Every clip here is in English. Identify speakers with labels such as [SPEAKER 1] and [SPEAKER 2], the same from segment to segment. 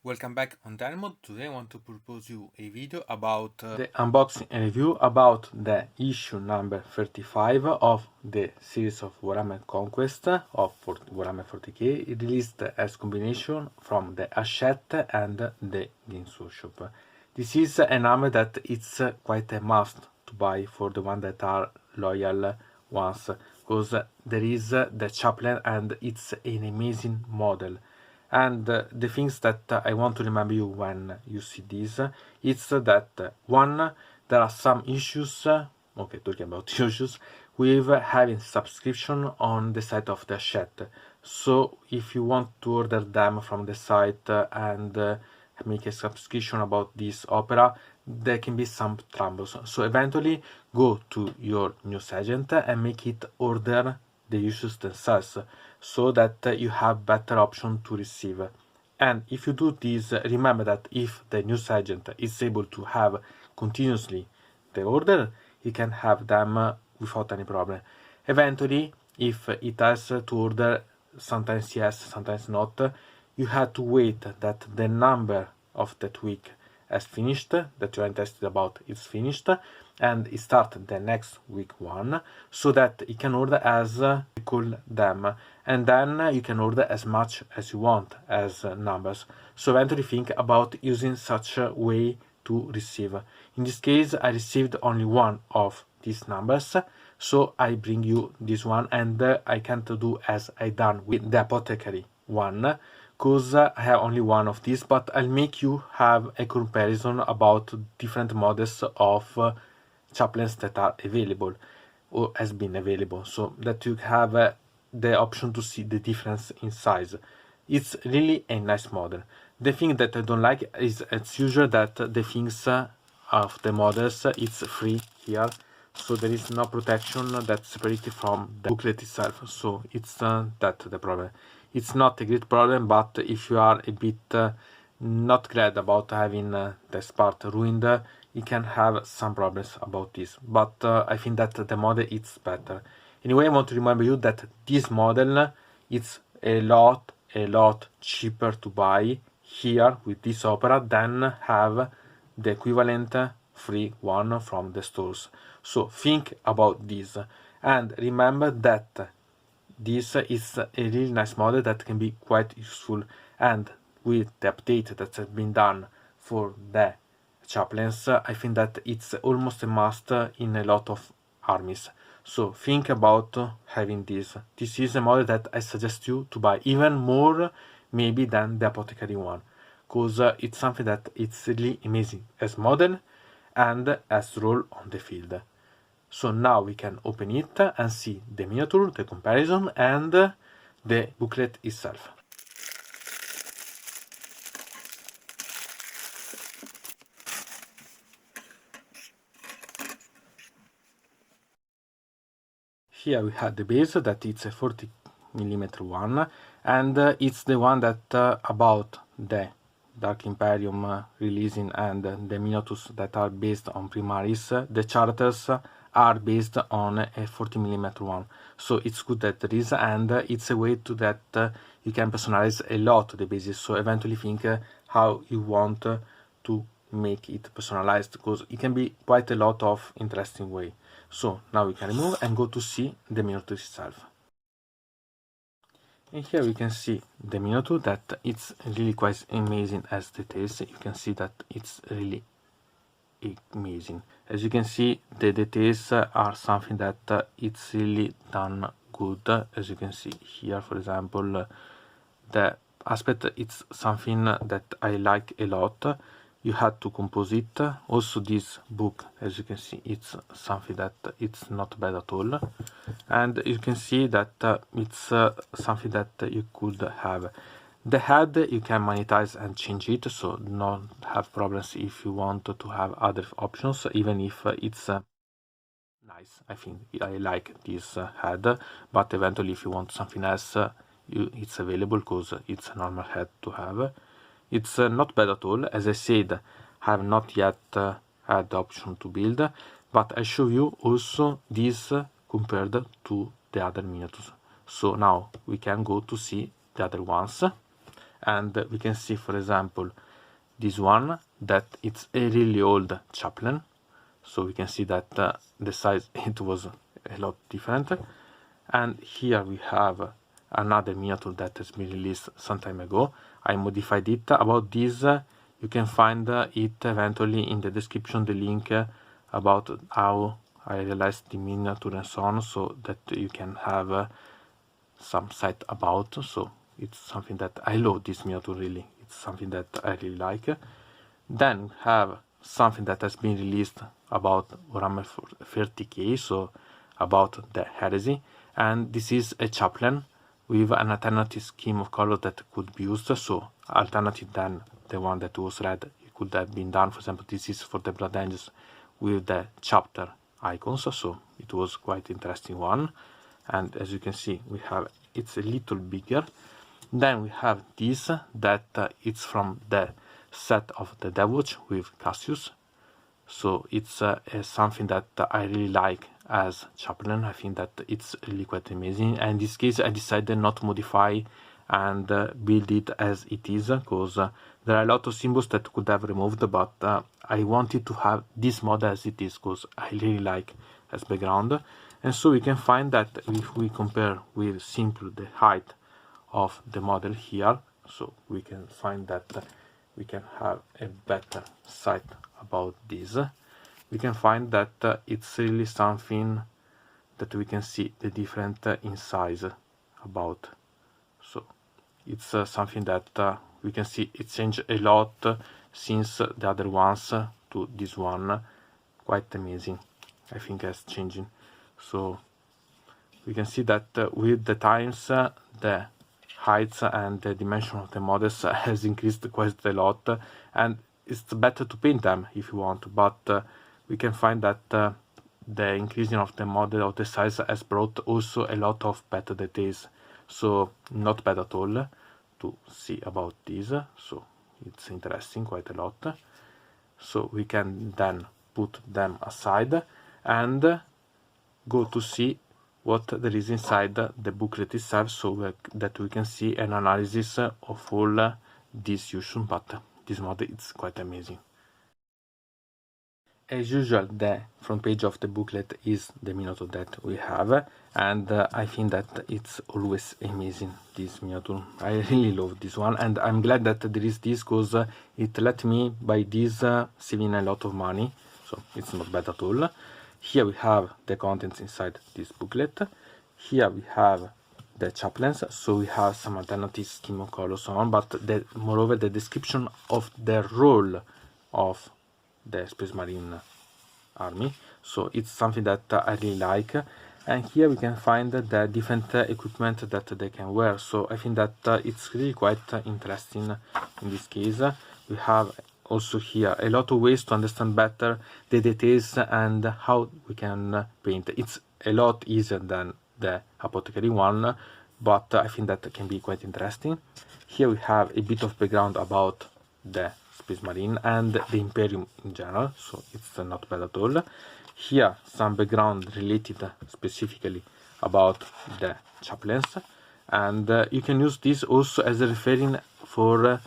[SPEAKER 1] Welcome back on Dynamo. Today I want to propose you a video about
[SPEAKER 2] the unboxing and review about the issue number 35 of the series of Warhammer Conquest of Warhammer 40k, released as combination from the Hachette and the Games Workshop. This is an armor that it's quite a must to buy for the one that are loyal ones, because there is the Chaplain and it's an amazing model. And the things that I want to remember you when you see this, it's that one, there are some issues, okay, talking about issues, with having subscription on the site of the Hachette. So if you want to order them from the site and make a subscription about this opera, there can be some troubles. So eventually go to your news agent and make it order the issues themselves, so that you have better option to receive. And if you do this, remember that if the news agent is able to have continuously the order, he can have them without any problem. Eventually, if it has to order, sometimes yes, sometimes not, you have to wait that the number of that week has finished, that you are interested about is finished, and it start the next week one, so that you can order as you call them, and then you can order as much as you want as numbers. So eventually think about using such a way to receive. In this case, I received only one of these numbers, so I bring you this one, and I can't do as I done with the apothecary one, because I have only one of these, but I'll make you have a comparison about different models of chaplains that are available or has been available, so that you have the option to see the difference in size. It's really a nice model. The thing that I don't like is, as usual, that the things of the models, it's free here, so there is no protection that's separated from the booklet itself, so it's that the problem. It's not a great problem, but if you are a bit not glad about having this part ruined, you can have some problems about this, but I think that the model is better. Anyway, I want to remember you that this model is a lot cheaper to buy here with this opera than have the equivalent free one from the stores. So think about this, and remember that this is a really nice model that can be quite useful, and with the update that has been done for the chaplains, I think that it's almost a must in a lot of armies. So think about having this. This is a model that I suggest you to buy, even more maybe than the apothecary one, because it's something that it's really amazing as model and as role on the field. So now we can open it and see the miniature, the comparison, and the booklet itself. Here we have the base, that it's a 40mm one, and it's the one that about the Dark Imperium releasing and the miniatures that are based on primaris, the charters are based on a 40mm one. So it's good that there is, and it's a way to that you can personalize a lot the bases. So eventually think how you want to make it personalized, because it can be quite a lot of interesting way. So now we can remove and go to see the miniature itself. And here we can see the miniature that it's really quite amazing as details. You can see that it's really amazing. As you can see, the details are something that it's really done good. As you can see here, for example, the aspect, it's something that I like a lot. You had to compose it. Also this book, as you can see, it's something that it's not bad at all, and you can see that it's something that you could have. The head you can monetize and change it, so not have problems if you want to have other options, even if it's nice. I think I like this head, but eventually if you want something else, it's available, because it's a normal head to have. It's not bad at all. As I said, I have not yet had the option to build, but I show you also this compared to the other miniatures. So now we can go to see the other ones, and we can see, for example, this one, that it's a really old Chaplain, so we can see that the size, it was a lot different. And here we have another miniature that has been released some time ago. I modified it. About this, you can find it eventually in the description, the link about how I realized the miniature and so on, so that you can have some site about. So it's something that I love, this miniature, really. It's something that I really like. Then we have something that has been released about Warhammer 30k, so about the heresy, and this is a Chaplain with an alternative scheme of color that could be used. So alternative than the one that was red, it could have been done. For example, this is for the Blood Angels with the chapter icons, so it was quite interesting one. And as you can see, we have, it's a little bigger. Then we have this, that it's from the set of the Deathwatch with Cassius, so it's something that I really like as Chaplain. I think that it's really quite amazing, and in this case I decided not to modify and build it as it is, because there are a lot of symbols that could have removed, but I wanted to have this model as it is, because I really like as background. And so we can find that if we compare with simply the height of the model here, so we can find that we can have a better sight about this. We can find that it's really something that we can see the different in size about. So it's something that we can see it changed a lot since the other ones to this one. Quite amazing, I think, as changing. So we can see that with the times the heights and the dimension of the models has increased quite a lot, and it's better to paint them if you want, but we can find that the increasing of the model of the size has brought also a lot of better details, so not bad at all to see about this. So it's interesting quite a lot. So we can then put them aside and go to see what there is inside the booklet itself, so that we can see an analysis of all this usage, but this model is quite amazing. As usual, the front page of the booklet is the miniature that we have, and I think that it's always amazing, this miniature. I really love this one, and I'm glad that there is this, because it let me buy this saving a lot of money, so it's not bad at all. Here we have the contents inside this booklet. Here we have the chaplains, so we have some alternative scheme of colors so on, but moreover the description of the role of the Space Marine army, so it's something that I really like. And here we can find the different equipment that they can wear, so I think that it's really quite interesting. In this case we have also here a lot of ways to understand better the details and how we can paint. It's a lot easier than the apothecary one, but I think that can be quite interesting. Here we have a bit of background about the Space Marine and the Imperium in general, so it's not bad at all. Here some background related specifically about the chaplains, and you can use this also as a referring for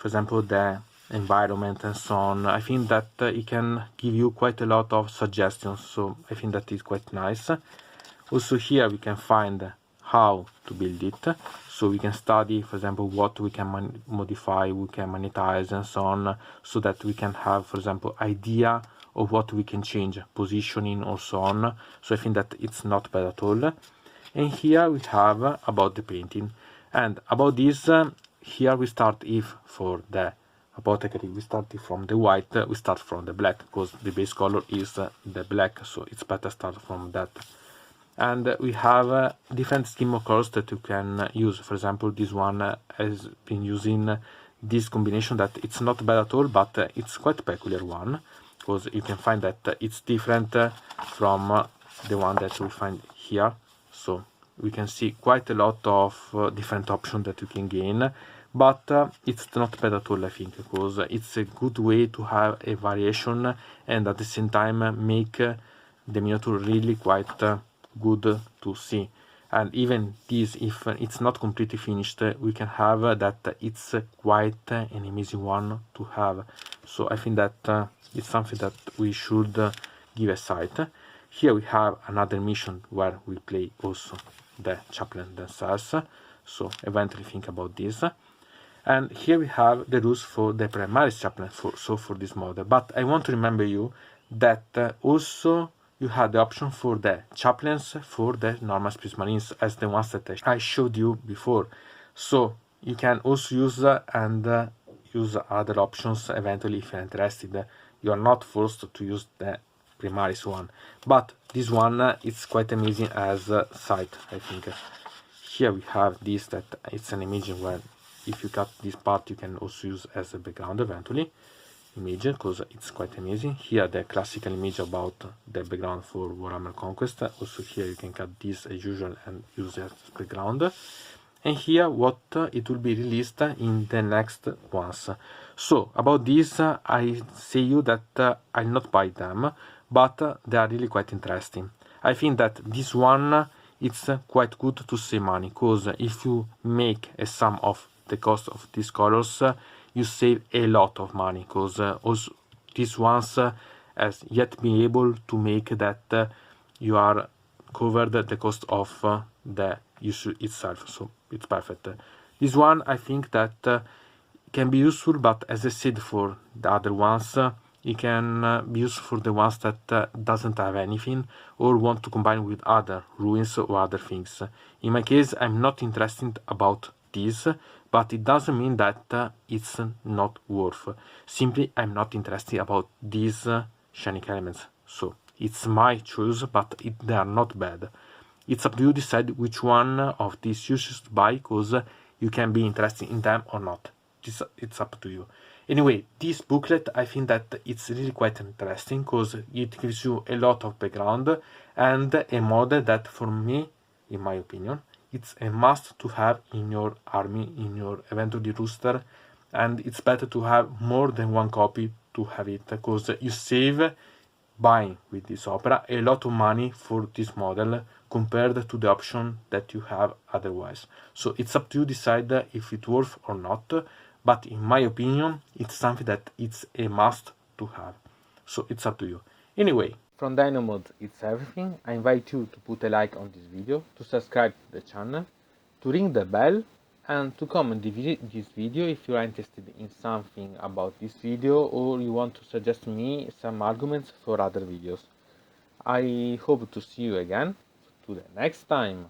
[SPEAKER 2] example the environment and so on. I think that it can give you quite a lot of suggestions, so I think that is quite nice. Also here we can find how to build it, so we can study, for example, what we can modify, we can monetize and so on, so that we can have, for example, idea of what we can change, positioning or so on. So I think that it's not bad at all. And here we have about the painting, and about this here we start, if for the apothecary we start from the white, we start from the black, because the base color is the black, so it's better start from that. And we have different scheme of colors that you can use. For example, this one has been using this combination that it's not bad at all, but it's quite peculiar one, because you can find that it's different from the one that we find here. So we can see quite a lot of different options that you can gain, but it's not bad at all, I think, because it's a good way to have a variation and at the same time make the miniature really quite good to see. And even this, if it's not completely finished, we can have that it's quite an amazing one to have. So I think that it's something that we should give a sight. Here we have another mission where we play also the Chaplain themselves, so eventually think about this. And here we have the rules for the primaris Chaplain, for this model. But I want to remember you that also you have the option for the chaplains for the normal Space Marines as the ones that I showed you before. So you can also use use other options eventually if you're interested. You are not forced to use the primaris one, but this one it's quite amazing as a site, I think. Here we have this, that it's an image where if you cut this part you can also use as a background eventually image, because it's quite amazing. Here the classical image about the background for Warhammer Conquest. Also here you can cut this as usual and use it as background. And here what it will be released in the next ones. So about this I say you that I'll not buy them, but they are really quite interesting. I think that this one it's quite good to save money, because if you make a sum of the cost of these colors, you save a lot of money, because also these ones has yet been able to make that you are covered the cost of the issue itself, so it's perfect. This one I think that can be useful, but as I said for the other ones, it can be useful for the ones that doesn't have anything or want to combine with other ruins or other things. In my case, I'm not interested about this, but it doesn't mean that it's not worth. Simply, I'm not interested about these shiny elements. So it's my choice, but they are not bad. It's up to you to decide which one of these you should buy, because you can be interested in them or not. It's up to you. Anyway, this booklet, I think that it's really quite interesting, because it gives you a lot of background and a model that for me, in my opinion, it's a must to have in your army, in your eventually rooster, and it's better to have more than one copy to have it, because you save buying with this opera a lot of money for this model compared to the option that you have otherwise. So it's up to you to decide if it's worth or not, but in my opinion it's something that it's a must to have. So it's up to you. Anyway, from Dynamod it's everything. I invite you to put a like on this video, to subscribe to the channel, to ring the bell, and to comment this video if you are interested in something about this video or you want to suggest me some arguments for other videos. I hope to see you again to the next time.